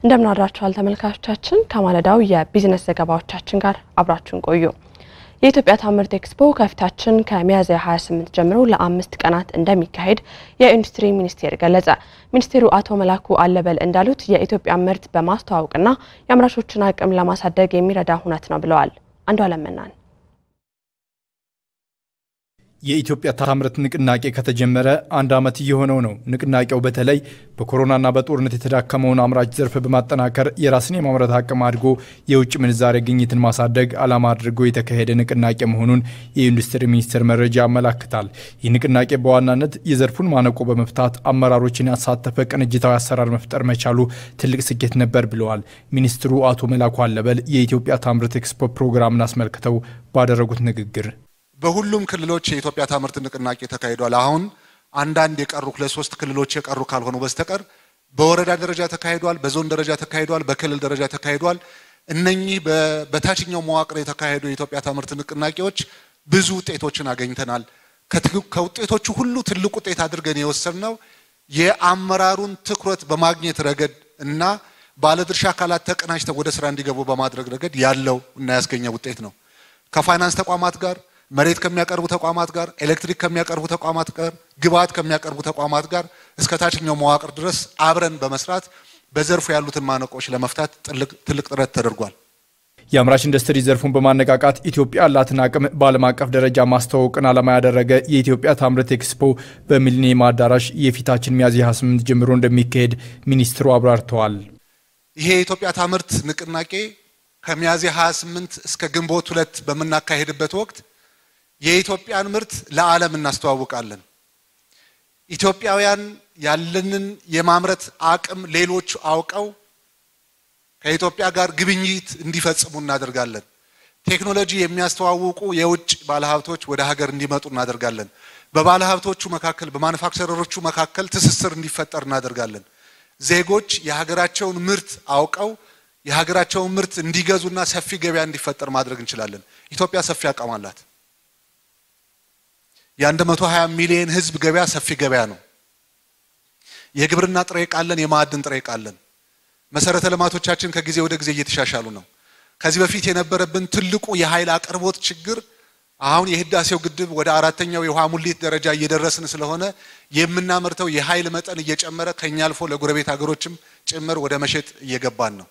እንደምን አድራችኋል ተመልካቾቻችን ከማለዳው የቢዝነስ ዘገባዎቻችን ጋር አብራችሁን ቆዩ። የኢትዮጵያ ታምርት ኤክስፖ ከፊታችን ከሚያዝያ 28 ጀምሮ ለ5 ቀናት እንደሚካሄድ የኢንዱስትሪ ሚኒስቴር ገለጸ። ሚኒስቴሩ አቶ መላኩ አለበል እንዳሉት የኢትዮጵያ ምርት በማስተዋወቅና የአምራቾችን አቅም ለማሳደግ የሚረዳ ሁነት ነው ብለዋል። አንዱ አለመናን የኢትዮጵያ ታምርት ንቅናቄ ከተጀመረ አንድ አመት እየሆነው ነው። ንቅናቄው በተለይ በኮሮናና በጦርነት የተዳከመውን አምራች ዘርፍ በማጠናከር የራስን የማምረት አቅም አድጎ የውጭ ምንዛሬ ግኝትን ማሳደግ ዓላማ አድርጎ የተካሄደ ንቅናቄ መሆኑን የኢንዱስትሪ ሚኒስቴር መረጃ ያመለክታል። ይህ ንቅናቄ በዋናነት የዘርፉን ማነቆ በመፍታት አመራሮችን ያሳተፈ ቅንጅታዊ አሰራር መፍጠር መቻሉ ትልቅ ስኬት ነበር ብለዋል። ሚኒስትሩ አቶ መላኩ አለበል የኢትዮጵያ ታምርት ኤክስፖ ፕሮግራምን አስመልክተው ባደረጉት ንግግር በሁሉም ክልሎች የኢትዮጵያ ታምርት ንቅናቄ ተካሂዷል። አሁን አንዳንድ የቀሩ ለሶስት ክልሎች የቀሩ ካልሆኑ በስተቀር በወረዳ ደረጃ ተካሂዷል፣ በዞን ደረጃ ተካሂዷል፣ በክልል ደረጃ ተካሂዷል። እነኚህ በታችኛው መዋቅር የተካሄዱ የኢትዮጵያ ታምርት ንቅናቄዎች ብዙ ውጤቶችን አገኝተናል። ከውጤቶቹ ሁሉ ትልቁ ውጤት አድርገን የወሰድነው የአመራሩን ትኩረት በማግኘት ረገድ እና ባለድርሻ አካላት ተቀናጅተው ወደ ስራ እንዲገቡ በማድረግ ረገድ ያለው እና ያስገኘው ውጤት ነው። ከፋይናንስ ተቋማት ጋር መሬት ከሚያቀርቡ ተቋማት ጋር ኤሌክትሪክ ከሚያቀርቡ ተቋማት ጋር ግብአት ከሚያቀርቡ ተቋማት ጋር እስከ ታችኛው መዋቅር ድረስ አብረን በመስራት በዘርፉ ያሉትን ማነቆች ለመፍታት ትልቅ ጥረት ተደርጓል። የአምራች ኢንዱስትሪ ዘርፉን በማነቃቃት ኢትዮጵያ ያላትን አቅም በዓለም አቀፍ ደረጃ ማስተዋወቅን ዓላማ ያደረገ የኢትዮጵያ ታምርት ኤክስፖ በሚሊኒየም አዳራሽ የፊታችን ሚያዝያ 28 ጀምሮ እንደሚካሄድ ሚኒስትሩ አብራርተዋል። ይሄ የኢትዮጵያ ታምርት ንቅናቄ ከሚያዝያ 28 እስከ ግንቦት 2 በመናካሄድበት ወቅት የኢትዮጵያን ምርት ለዓለም እናስተዋውቃለን። ኢትዮጵያውያን ያለንን የማምረት አቅም ሌሎች አውቀው ከኢትዮጵያ ጋር ግብይት እንዲፈጽሙ እናደርጋለን። ቴክኖሎጂ የሚያስተዋውቁ የውጭ ባለሀብቶች ወደ ሀገር እንዲመጡ እናደርጋለን። በባለሀብቶቹ መካከል በማኑፋክቸረሮቹ መካከል ትስስር እንዲፈጠር እናደርጋለን። ዜጎች የሀገራቸውን ምርት አውቀው የሀገራቸውን ምርት እንዲገዙና ሰፊ ገበያ እንዲፈጠር ማድረግ እንችላለን። ኢትዮጵያ ሰፊ አቅም አላት። የ120 ሚሊዮን ህዝብ ገበያ ሰፊ ገበያ ነው። የግብርና ጥሬ ዕቃ አለን፣ የማዕድን ጥሬ ዕቃ አለን። መሰረተ ልማቶቻችን ከጊዜ ወደ ጊዜ እየተሻሻሉ ነው። ከዚህ በፊት የነበረብን ትልቁ የኃይል አቅርቦት ችግር አሁን የህዳሴው ግድብ ወደ 4ኛው የውሃ ሙሊት ደረጃ እየደረስን ስለሆነ የምናመርተው የኃይል መጠን እየጨመረ ከኛ አልፎ ለጎረቤት ሀገሮችም ጭምር ወደ መሸጥ እየገባን ነው።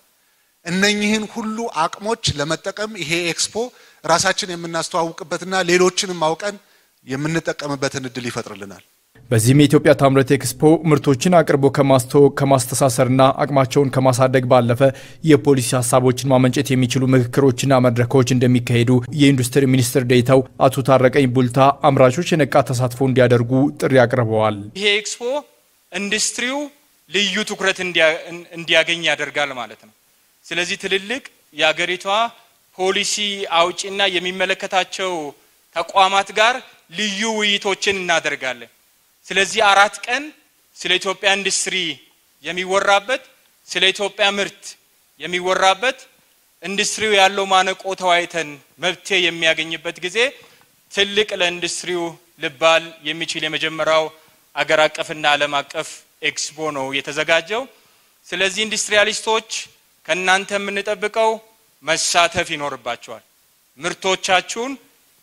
እነኚህን ሁሉ አቅሞች ለመጠቀም ይሄ ኤክስፖ ራሳችን የምናስተዋውቅበትና ሌሎችንም አውቀን የምንጠቀምበትን እድል ይፈጥርልናል። በዚህም የኢትዮጵያ ታምርት ኤክስፖ ምርቶችን አቅርቦ ከማስተዋወቅ ከማስተሳሰርና አቅማቸውን ከማሳደግ ባለፈ የፖሊሲ ሀሳቦችን ማመንጨት የሚችሉ ምክክሮችና መድረኮች እንደሚካሄዱ የኢንዱስትሪ ሚኒስትር ዴኤታው አቶ ታረቀኝ ቡልታ አምራቾች የነቃ ተሳትፎ እንዲያደርጉ ጥሪ አቅርበዋል። ይሄ ኤክስፖ ኢንዱስትሪው ልዩ ትኩረት እንዲያገኝ ያደርጋል ማለት ነው። ስለዚህ ትልልቅ የአገሪቷ ፖሊሲ አውጪና የሚመለከታቸው ተቋማት ጋር ልዩ ውይይቶችን እናደርጋለን። ስለዚህ 4 ቀን ስለ ኢትዮጵያ ኢንዱስትሪ የሚወራበት ስለ ኢትዮጵያ ምርት የሚወራበት ኢንዱስትሪው ያለው ማነቆ ተዋይተን መብቴ የሚያገኝበት ጊዜ ትልቅ ለኢንዱስትሪው ልባል የሚችል የመጀመሪያው አገር አቀፍና ዓለም አቀፍ ኤክስፖ ነው የተዘጋጀው። ስለዚህ ኢንዱስትሪያሊስቶች ከናንተ የምንጠብቀው መሳተፍ ይኖርባቸዋል። ምርቶቻችሁን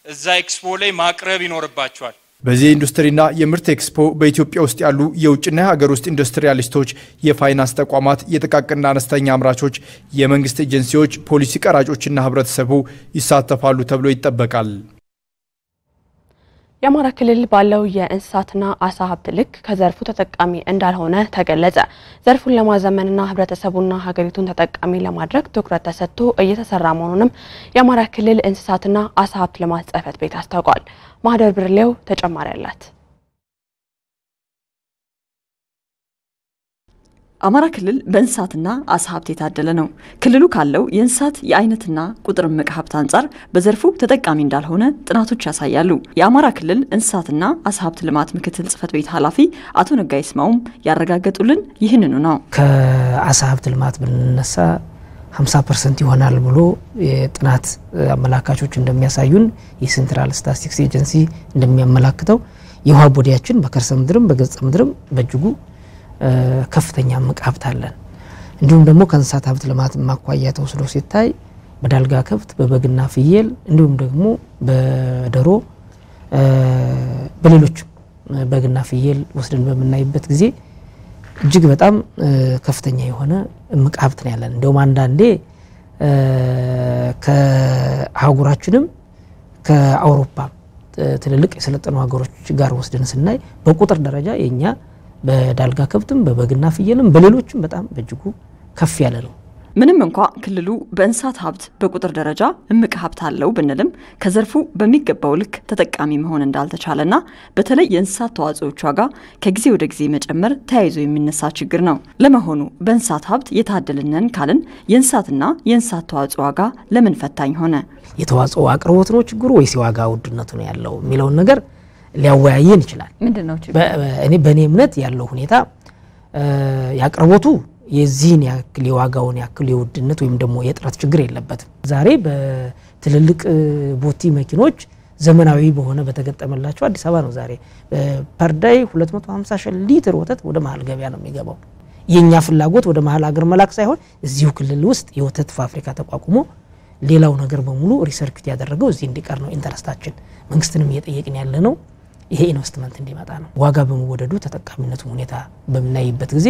እዛ ኤክስፖ ላይ ማቅረብ ይኖርባቸዋል። በዚህ ኢንዱስትሪና የምርት ኤክስፖ በኢትዮጵያ ውስጥ ያሉ የውጭና የሀገር ውስጥ ኢንዱስትሪያሊስቶች፣ የፋይናንስ ተቋማት፣ የጥቃቅንና አነስተኛ አምራቾች፣ የመንግስት ኤጀንሲዎች፣ ፖሊሲ ቀራጮችና ህብረተሰቡ ይሳተፋሉ ተብሎ ይጠበቃል። የአማራ ክልል ባለው የእንስሳትና አሳ ሀብት ልክ ከዘርፉ ተጠቃሚ እንዳልሆነ ተገለጸ። ዘርፉን ለማዘመንና ህብረተሰቡና ሀገሪቱን ተጠቃሚ ለማድረግ ትኩረት ተሰጥቶ እየተሰራ መሆኑንም የአማራ ክልል እንስሳትና አሳ ሀብት ልማት ጽሕፈት ቤት አስታውቋል። ማህደር ብርሌው ተጨማሪ አላት። አማራ ክልል በእንስሳትና አሳ ሀብት የታደለ ነው። ክልሉ ካለው የእንስሳት የአይነትና ቁጥር ምቅ ሀብት አንጻር በዘርፉ ተጠቃሚ እንዳልሆነ ጥናቶች ያሳያሉ። የአማራ ክልል እንስሳትና አሳ ሀብት ልማት ምክትል ጽሕፈት ቤት ኃላፊ አቶ ነጋይ ስማውም ያረጋገጡልን ይህንኑ ነው። ከአሳ ሀብት ልማት ብንነሳ 50% ይሆናል ብሎ የጥናት አመላካቾች እንደሚያሳዩን የሴንትራል ስታቲስቲክስ ኤጀንሲ እንደሚያመላክተው የውሃ ቦዲያችን በከርሰ ምድርም በገጸ ምድርም በእጅጉ ከፍተኛ ምቅ ሀብት አለን። እንዲሁም ደግሞ ከእንስሳት ሀብት ልማት ማኳያ ተወስዶ ሲታይ በዳልጋ ከብት በበግና ፍየል እንዲሁም ደግሞ በደሮ በሌሎች በግና ፍየል ወስደን በመናይበት ጊዜ እጅግ በጣም ከፍተኛ የሆነ እምቅ ሀብት ነው ያለን። እንደውም አንዳንዴ ከአህጉራችንም ከአውሮፓ ትልልቅ የሰለጠኑ ሀገሮች ጋር ወስደን ስናይ በቁጥር ደረጃ የኛ በዳልጋ ከብትም በበግና ፍየልም በሌሎችም በጣም በእጅጉ ከፍ ያለ ነው። ምንም እንኳ ክልሉ በእንስሳት ሀብት በቁጥር ደረጃ እምቅ ሀብት አለው ብንልም ከዘርፉ በሚገባው ልክ ተጠቃሚ መሆን እንዳልተቻለና በተለይ የእንስሳት ተዋጽኦዎች ዋጋ ከጊዜ ወደ ጊዜ መጨመር ተያይዞ የሚነሳ ችግር ነው። ለመሆኑ በእንስሳት ሀብት የታደልነን ካልን የእንስሳትና የእንስሳት ተዋጽኦ ዋጋ ለምን ፈታኝ ሆነ? የተዋጽኦ አቅርቦት ነው ችግሩ ወይስ የዋጋ ውድነቱ ነው ያለው የሚለውን ነገር ሊያወያየን ይችላል። ምንድነው ችግሩ? እኔ በእኔ እምነት ያለው ሁኔታ ያቅርቦቱ የዚህን ያክል የዋጋውን ያክል የውድነት ወይም ደግሞ የጥራት ችግር የለበትም። ዛሬ በትልልቅ ቦቲ መኪኖች ዘመናዊ በሆነ በተገጠመላቸው አዲስ አበባ ነው ዛሬ ፐርዳይ 250 ሊትር ወተት ወደ መሀል ገበያ ነው የሚገባው። የኛ ፍላጎት ወደ መሀል ሀገር መላክ ሳይሆን እዚሁ ክልል ውስጥ የወተት ፋብሪካ ተቋቁሞ ሌላው ነገር በሙሉ ሪሰርች ያደረገው እዚህ እንዲቀር ነው ኢንተረስታችን። መንግስትንም እየጠየቅን ያለ ነው ይሄ ኢንቨስትመንት እንዲመጣ ነው። ዋጋ በመወደዱ ተጠቃሚነቱ ሁኔታ በመናይበት ጊዜ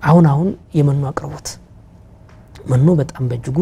አሁን የመኖ አቅርቦት መኖ በጣም በእጅጉ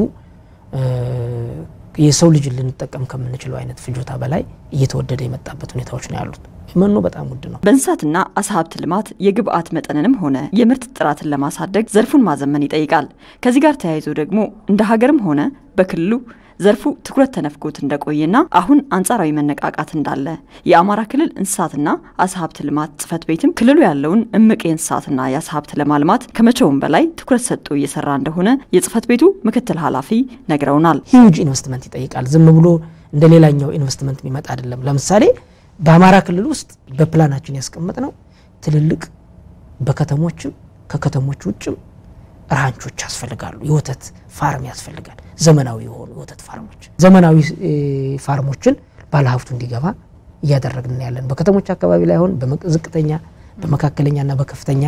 የሰው ልጅ ልንጠቀም ከምንችለው አይነት ፍጆታ በላይ እየተወደደ የመጣበት ሁኔታዎች ነው ያሉት። መኖ በጣም ውድ ነው። በእንስሳትና አሳ ሀብት ልማት የግብአት መጠንንም ሆነ የምርት ጥራትን ለማሳደግ ዘርፉን ማዘመን ይጠይቃል። ከዚህ ጋር ተያይዞ ደግሞ እንደ ሀገርም ሆነ በክልሉ ዘርፉ ትኩረት ተነፍጎት እንደቆየና አሁን አንጻራዊ መነቃቃት እንዳለ የአማራ ክልል እንስሳትና አሳ ሀብት ልማት ጽፈት ቤትም ክልሉ ያለውን እምቅ የእንስሳትና የአሳ ሀብት ለማልማት ከመቼውም በላይ ትኩረት ሰጥቶ እየሰራ እንደሆነ የጽፈት ቤቱ ምክትል ኃላፊ ነግረውናል። ሂውጅ ኢንቨስትመንት ይጠይቃል። ዝም ብሎ እንደ ሌላኛው ኢንቨስትመንት የሚመጣ አይደለም። ለምሳሌ በአማራ ክልል ውስጥ በፕላናችን ያስቀመጥነው ትልልቅ በከተሞችም ከከተሞች ውጭም ራንቾች ያስፈልጋሉ። የወተት ፋርም ያስፈልጋል። ዘመናዊ የሆኑ የወተት ፋርሞች ዘመናዊ ፋርሞችን ባለሀብቱ እንዲገባ እያደረግን ያለን በከተሞች አካባቢ ላይ አሁን በዝቅተኛ በመካከለኛና በከፍተኛ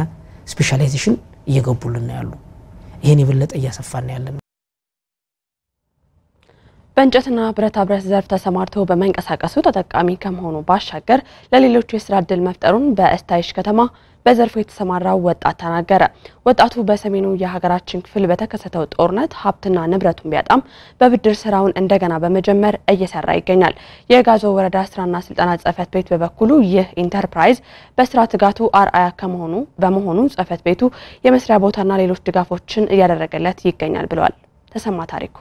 ስፔሻላይዜሽን እየገቡልን ያሉ ይሄን ይበለጠ እያሰፋን ያለን። በእንጨትና ብረታ ብረት ዘርፍ ተሰማርተው በመንቀሳቀሱ ተጠቃሚ ከመሆኑ ባሻገር ለሌሎች የስራ ዕድል መፍጠሩን በእስታይሽ ከተማ በዘርፉ የተሰማራው ወጣት ተናገረ። ወጣቱ በሰሜኑ የሀገራችን ክፍል በተከሰተው ጦርነት ሀብትና ንብረቱን ቢያጣም በብድር ስራውን እንደገና በመጀመር እየሰራ ይገኛል። የጋዞ ወረዳ ስራና ስልጠና ጽፈት ቤት በበኩሉ ይህ ኢንተርፕራይዝ በስራ ትጋቱ አርአያ በመሆኑ ጽፈት ቤቱ የመስሪያ ቦታና ሌሎች ድጋፎችን እያደረገለት ይገኛል ብለዋል። ተሰማ ታሪኩ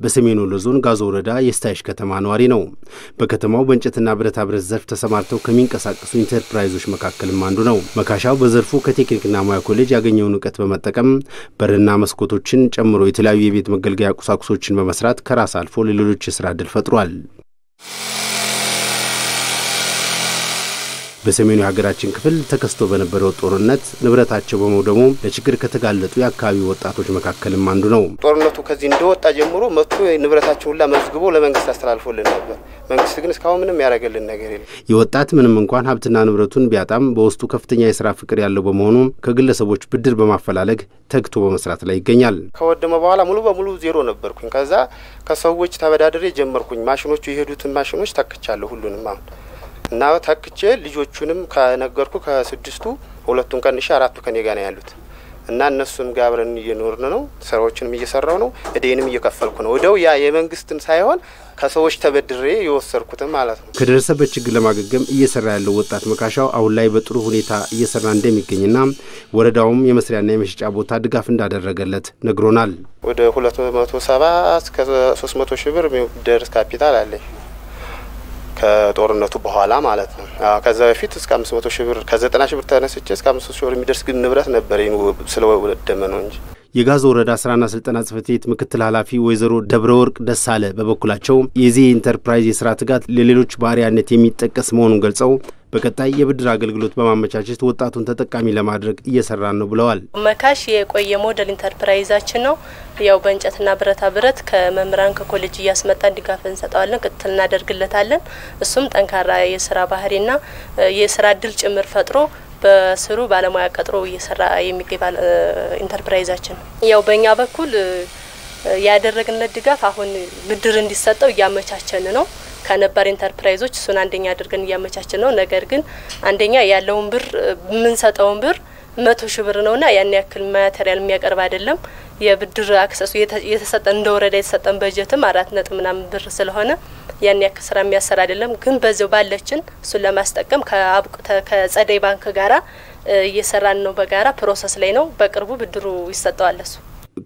በሰሜኑ ዞን ጋዞ ወረዳ የእስታይሽ ከተማ ነዋሪ ነው። በከተማው በእንጨትና ብረታ ብረት ዘርፍ ተሰማርተው ከሚንቀሳቀሱ ኢንተርፕራይዞች መካከልም አንዱ ነው። መካሻው በዘርፉ ከቴክኒክና ሙያ ኮሌጅ ያገኘውን ዕውቀት በመጠቀም በርና መስኮቶችን ጨምሮ የተለያዩ የቤት መገልገያ ቁሳቁሶችን በመስራት ከራስ አልፎ ለሌሎች የስራ ዕድል ፈጥሯል። በሰሜኑ የሀገራችን ክፍል ተከስቶ በነበረው ጦርነት ንብረታቸው በመውደሙ ለችግር ከተጋለጡ የአካባቢ ወጣቶች መካከልም አንዱ ነው። ጦርነቱ ከዚህ እንደወጣ ጀምሮ መጥቶ ንብረታቸውን ሁሉ መዝግቦ ለመንግስት አስተላልፎልን ነበር። መንግስት ግን እስካሁን ምንም ያደረገልን ነገር የለም። የወጣት ምንም እንኳን ሀብትና ንብረቱን ቢያጣም በውስጡ ከፍተኛ የሥራ ፍቅር ያለው በመሆኑ ከግለሰቦች ብድር በማፈላለግ ተግቶ በመስራት ላይ ይገኛል። ከወደመ በኋላ ሙሉ በሙሉ ዜሮ ነበርኩኝ። ከዛ ከሰዎች ተበዳድሬ ጀመርኩኝ። ማሽኖቹ የሄዱትን ማሽኖች ተክቻለሁ ሁሉንም አሁን እና ተክቼ ልጆቹንም ከነገርኩ ከ6ቱ 2ቱን ቀንሼ 4ቱ ከኔ ጋር ነው ያሉት እና እነሱም ጋር አብረን እየኖርን ነው። ስራዎችንም እየሰራው ነው። እዴንም እየከፈልኩ ነው። ወደው ያ የመንግስትን ሳይሆን ከሰዎች ተበድሬ የወሰርኩት ማለት ነው። ከደረሰበት ችግር ለማገገም እየሰራ ያለው ወጣት መካሻው አሁን ላይ በጥሩ ሁኔታ እየሰራ እንደሚገኝና ወረዳውም የመስሪያና የመሸጫ ቦታ ድጋፍ እንዳደረገለት ነግሮናል። ወደ 270 እስከ 300 ሺህ ብር የሚደርስ ካፒታል አለኝ ከጦርነቱ በኋላ ማለት ነው። ከዛ በፊት እስከ 500 ሺህ ብር ከ90 ሺህ ብር ተነስቼ እስከ 500 ሺህ ብር የሚደርስ ግን ንብረት ነበር ስለወደመ ነው እንጂ። የጋዞ ወረዳ ስራና ስልጠና ጽፈት ቤት ምክትል ኃላፊ ወይዘሮ ደብረወርቅ ደሳለ በበኩላቸው የዚህ ኢንተርፕራይዝ የስራ ትጋት ለሌሎች ባሪያነት የሚጠቀስ መሆኑን ገልጸው በቀጣይ የብድር አገልግሎት በማመቻቸት ወጣቱን ተጠቃሚ ለማድረግ እየሰራን ነው ብለዋል። መካሽ የቆየ ሞዴል ኢንተርፕራይዛችን ነው። ያው በእንጨትና ብረታ ብረት ከመምራን ከኮሌጅ እያስመጣን ድጋፍ እንሰጣለን፣ ክትትል እናደርግለታለን። እሱም ጠንካራ የስራ ባህሪና የስራ እድል ጭምር ፈጥሮ በስሩ ባለሙያ ቀጥሮ እየሰራ የሚገኝ ኢንተርፕራይዛችን ነው። ያው በእኛ በኩል ያደረግንለት ድጋፍ አሁን ብድር እንዲሰጠው እያመቻቸን ነው። ከነባር ኢንተርፕራይዞች እሱን አንደኛ አድርገን እያመቻቸን ነው። ነገር ግን አንደኛ ያለውን ብር የምንሰጠውን ብር 100,000 ብር ነውና ያን ያክል ማቴሪያል የሚያቀርብ አይደለም። የብድር አክሰሱ የተሰጠን እንደ ወረዳ የተሰጠን በጀትም 4 ምናምን ብር ስለሆነ ያን ያክል ስራ የሚያሰራ አይደለም። ግን በዚያው ባለችን እሱን ለማስጠቀም ከጸደይ ባንክ ጋራ እየሰራን ነው። በጋራ ፕሮሰስ ላይ ነው። በቅርቡ ብድሩ ይሰጠዋል እሱ።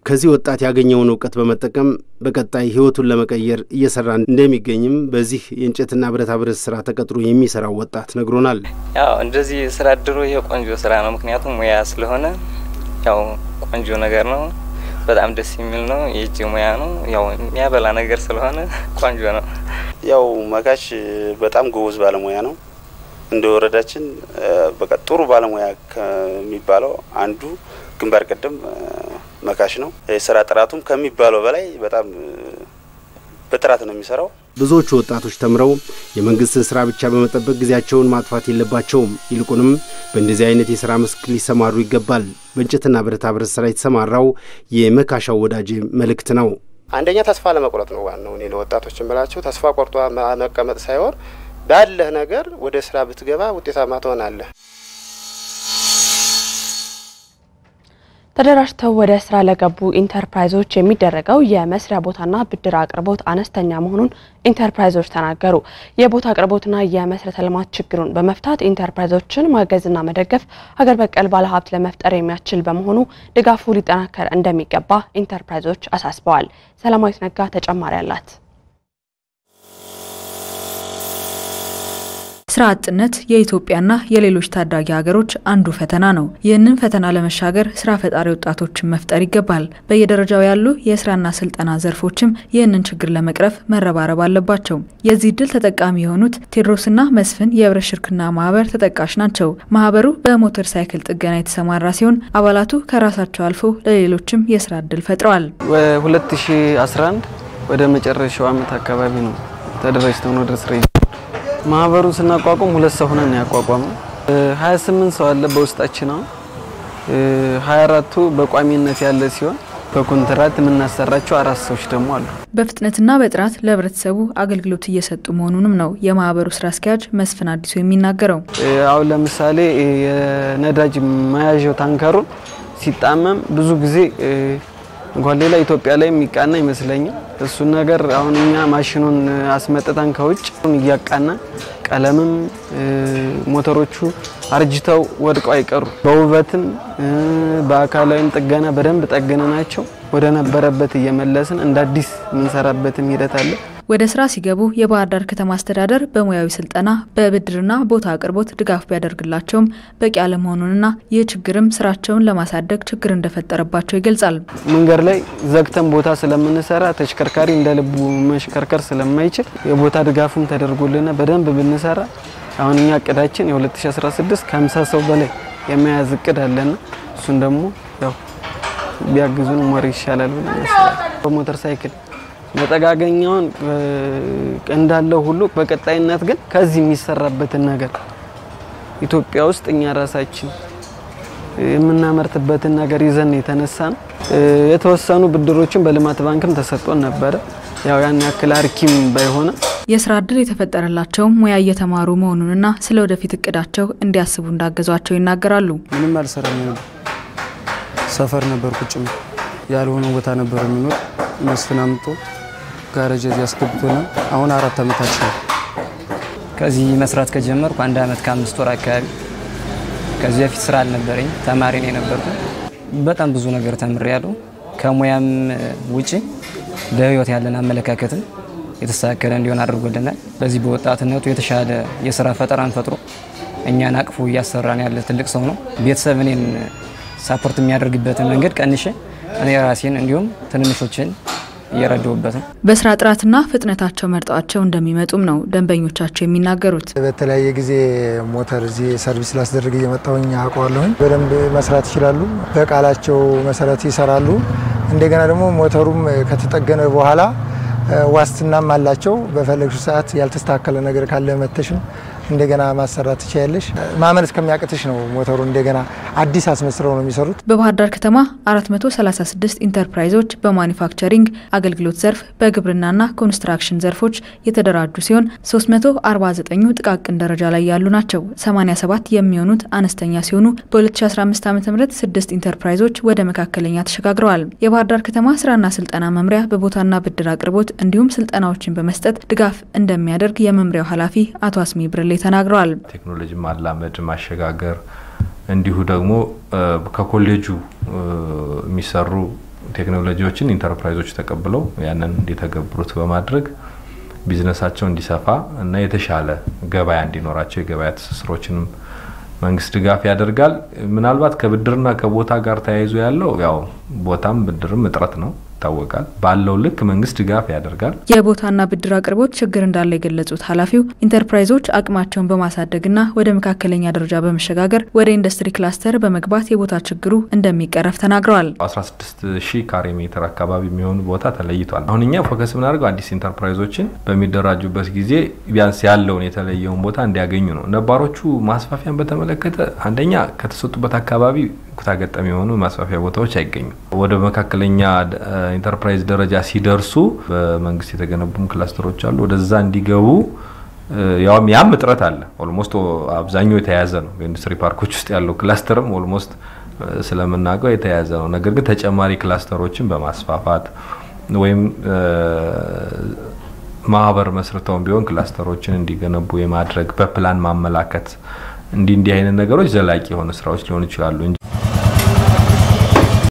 ከዚህ ወጣት ያገኘውን እውቀት በመጠቀም በቀጣይ ህይወቱን ለመቀየር እየሰራ እንደሚገኝም በዚህ የእንጨትና ብረታ ብረት ስራ ተቀጥሮ የሚሰራው ወጣት ነግሮናል። ያው እንደዚህ ስራ ድሮ ይሄ ቆንጆ ስራ ነው። ምክንያቱም ሙያ ስለሆነ ያው ቆንጆ ነገር ነው። በጣም ደስ የሚል ነው። የእጅ ሙያ ነው። ያው የሚያበላ ነገር ስለሆነ ቆንጆ ነው። ያው መካሽ በጣም ጎበዝ ባለሙያ ነው። እንደ ወረዳችን በቃ ጥሩ ባለሙያ ከሚባለው አንዱ ግንባር ቀደም መካሽ ነው። የስራ ጥራቱም ከሚባለው በላይ በጣም በጥራት ነው የሚሰራው። ብዙዎቹ ወጣቶች ተምረው የመንግስትን ስራ ብቻ በመጠበቅ ጊዜያቸውን ማጥፋት የለባቸውም። ይልቁንም በእንደዚህ አይነት የስራ መስክ ሊሰማሩ ይገባል። በእንጨትና ብረታ ብረት ስራ የተሰማራው የመካሻው ወዳጅ መልእክት ነው። አንደኛ ተስፋ ለመቁረጥ ነው ዋናው። እኔ ለወጣቶች እምላቸው ተስፋ ቆርጦ መቀመጥ ሳይሆን ባለህ ነገር ወደ ስራ ብትገባ ውጤታማ ትሆናለህ። ተደራጅተው ወደ ስራ ለገቡ ኢንተርፕራይዞች የሚደረገው የመስሪያ ቦታና ብድር አቅርቦት አነስተኛ መሆኑን ኢንተርፕራይዞች ተናገሩ። የቦታ አቅርቦትና የመሰረተ ልማት ችግሩን በመፍታት ኢንተርፕራይዞችን ማገዝና መደገፍ ሀገር በቀል ባለሀብት ለመፍጠር የሚያስችል በመሆኑ ድጋፉ ሊጠናከር እንደሚገባ ኢንተርፕራይዞች አሳስበዋል። ሰላማዊት ነጋ ተጨማሪ አላት። ስራ አጥነት የኢትዮጵያና የሌሎች ታዳጊ ሀገሮች አንዱ ፈተና ነው። ይህንን ፈተና ለመሻገር ስራ ፈጣሪ ወጣቶችን መፍጠር ይገባል። በየደረጃው ያሉ የስራና ስልጠና ዘርፎችም ይህንን ችግር ለመቅረፍ መረባረብ አለባቸው። የዚህ ድል ተጠቃሚ የሆኑት ቴዎድሮስና መስፍን የህብረት ሽርክና ማህበር ተጠቃሽ ናቸው። ማህበሩ በሞተር ሳይክል ጥገና የተሰማራ ሲሆን አባላቱ ከራሳቸው አልፎ ለሌሎችም የስራ እድል ፈጥረዋል። 2011 ወደ መጨረሻው አመት አካባቢ ነው ተደራጅተን ወደ ስራ ማህበሩ ስናቋቋም 2 ሰው ሆነን ያቋቋመው 28 ሰው አለ በውስጣችን ነው። 24ቱ በቋሚነት ያለ ሲሆን በኮንትራት የምናሰራቸው 4 ሰዎች ደግሞ አሉ። በፍጥነትና በጥራት ለህብረተሰቡ አገልግሎት እየሰጡ መሆኑንም ነው የማህበሩ ስራ አስኪያጅ መስፍን አዲሱ የሚናገረው። አሁን ለምሳሌ የነዳጅ መያዣው ታንከሩ ሲጣመም ብዙ ጊዜ እንኳን ሌላ ኢትዮጵያ ላይ የሚቃና ይመስለኛል። እሱ ነገር አሁን እኛ ማሽኑን አስመጥተን ከውጭ እያቃና ቀለምም ሞተሮቹ አርጅተው ወድቀው አይቀሩ። በውበትም በአካላዊም ጥገና በደንብ ጠግነናቸው ወደ ነበረበት እየመለስን እንደ አዲስ ምንሰራበትም ሂደት አለ። ወደ ስራ ሲገቡ የባህር ዳር ከተማ አስተዳደር በሙያዊ ስልጠና በብድርና ቦታ አቅርቦት ድጋፍ ቢያደርግላቸውም በቂ አለመሆኑንና ይህ ችግርም ስራቸውን ለማሳደግ ችግር እንደፈጠረባቸው ይገልጻል። መንገድ ላይ ዘግተን ቦታ ስለምንሰራ ተሽከርካሪ እንደልቡ መሽከርከር ስለማይችል የቦታ ድጋፍም ተደርጎልና በደንብ ብንሰራ አሁን እኛ እቅዳችን የ2016 ከ50 ሰው በላይ የመያዝ እቅድ አለና እሱን ደግሞ ያው ቢያግዙን ሞር ይሻላል ብለን እናስባለን። በሞተር ሳይክል መጠጋገኛውን እንዳለው ሁሉ በቀጣይነት ግን ከዚህ የሚሰራበትን ነገር ኢትዮጵያ ውስጥ እኛ ራሳችን የምናመርትበትን ነገር ይዘን የተነሳን የተወሰኑ ብድሮችን በልማት ባንክም ተሰጥቶን ነበር። ያው ያን ያክል አርኪም ባይሆን የስራ እድል የተፈጠረላቸው ሙያ እየተማሩ መሆኑንና ስለወደፊት እቅዳቸው እንዲያስቡ እንዳገዟቸው ይናገራሉ። ምንም አልሰራም ነበር። ሰፈር ነበር ቁጭ ያልሆነ ቦታ ነበር የሚኖር መስፍን አምጦ ጋራጅ ያስገብቶና አሁን 4 አመታችን ነው። ከዚህ መስራት ከጀመርኩ 1 አመት ከ5 ወር አካባቢ። ከዚህ በፊት ስራ አልነበረኝ፣ ተማሪ ነኝ ነበርኩ። በጣም ብዙ ነገር ተምሬያለሁ። ከሙያም ውጪ ለህይወት ያለን አመለካከትን የተሳከረ እንዲሆን አድርጎልናል። በዚህ በወጣትነቱ የተሻለ የስራ ፈጠራን ፈጥሮ እኛን አቅፎ እያሰራን ያለ ትልቅ ሰው ነው። ቤተሰብ እኔን ሳፖርት የሚያደርግበትን መንገድ ቀንሼ እኔ ራሴን እንዲሁም ትንንሾችን እየረዱበት ነው። በስራ ጥራትና ፍጥነታቸው መርጠዋቸው እንደሚመጡም ነው ደንበኞቻቸው የሚናገሩት። በተለያየ ጊዜ ሞተር እዚህ ሰርቪስ ላስደርግ እየመጣሁኝ አውቀዋለሁኝ። በደንብ መስራት ይችላሉ። በቃላቸው መሰረት ይሰራሉ። እንደገና ደግሞ ሞተሩም ከተጠገነ በኋላ ዋስትናም አላቸው። በፈለግሽ ሰዓት ያልተስተካከለ ነገር ካለ መተሽም እንደገና ማሰራት ትችያለሽ። ማመን እስከሚያቅትሽ ነው ሞተሩ እንደገና አዲስ አስመስለው ነው የሚሰሩት። በባህር ዳር ከተማ 436 ኢንተርፕራይዞች በማኒፋክቸሪንግ አገልግሎት ዘርፍ በግብርናና ኮንስትራክሽን ዘርፎች የተደራጁ ሲሆን 349ኙ ጥቃቅን ደረጃ ላይ ያሉ ናቸው። 87 የሚሆኑት አነስተኛ ሲሆኑ በ2015 ዓ.ም 6 ኢንተርፕራይዞች ወደ መካከለኛ ተሸጋግረዋል። የባህር ዳር ከተማ ስራና ስልጠና መምሪያ በቦታና ብድር አቅርቦት እንዲሁም ስልጠናዎችን በመስጠት ድጋፍ እንደሚያደርግ የመምሪያው ኃላፊ አቶ አስሚ ብርሌ ተናግረዋል። ቴክኖሎጂ ማላመድ ማሸጋገር እንዲሁ ደግሞ ከኮሌጁ የሚሰሩ ቴክኖሎጂዎችን ኢንተርፕራይዞች ተቀብለው ያንን እንዲተገብሩት በማድረግ ቢዝነሳቸው እንዲሰፋ እና የተሻለ ገበያ እንዲኖራቸው የገበያ ትስስሮችን መንግስት ድጋፍ ያደርጋል። ምናልባት ከብድርና ከቦታ ጋር ተያይዞ ያለው ያው ቦታም ብድርም እጥረት ነው ታወቃል። ባለው ልክ መንግስት ድጋፍ ያደርጋል። የቦታና ብድር አቅርቦት ችግር እንዳለ የገለጹት ኃላፊው ኢንተርፕራይዞች አቅማቸውን በማሳደግና ወደ መካከለኛ ደረጃ በመሸጋገር ወደ ኢንዱስትሪ ክላስተር በመግባት የቦታ ችግሩ እንደሚቀረፍ ተናግረዋል። 16000 ካሬ ሜትር አካባቢ የሚሆኑ ቦታ ተለይቷል። አሁን እኛ ፎከስ ምናደርገው አዲስ ኢንተርፕራይዞችን በሚደራጁበት ጊዜ ቢያንስ ያለውን የተለየውን ቦታ እንዲያገኙ ነው። ነባሮቹ ማስፋፊያን በተመለከተ አንደኛ ከተሰጡበት አካባቢ ኩታገጠም የሆኑ ማስፋፊያ ቦታዎች አይገኙም። ወደ መካከለኛ ኢንተርፕራይዝ ደረጃ ሲደርሱ በመንግስት የተገነቡም ክላስተሮች አሉ። ወደዛ እንዲገቡ ያም እጥረት አለ። ኦልሞስት አብዛኛው የተያዘ ነው። በኢንዱስትሪ ፓርኮች ውስጥ ያለው ክላስተርም ኦልሞስት ስለምናውቀው የተያዘ ነው። ነገር ግን ተጨማሪ ክላስተሮችን በማስፋፋት ወይም ማህበር መስርተው ቢሆን ክላስተሮችን እንዲገነቡ የማድረግ በፕላን ማመላከት እንዲህ አይነት ነገሮች ዘላቂ የሆነ ስራዎች ሊሆኑ ይችላሉ እንጂ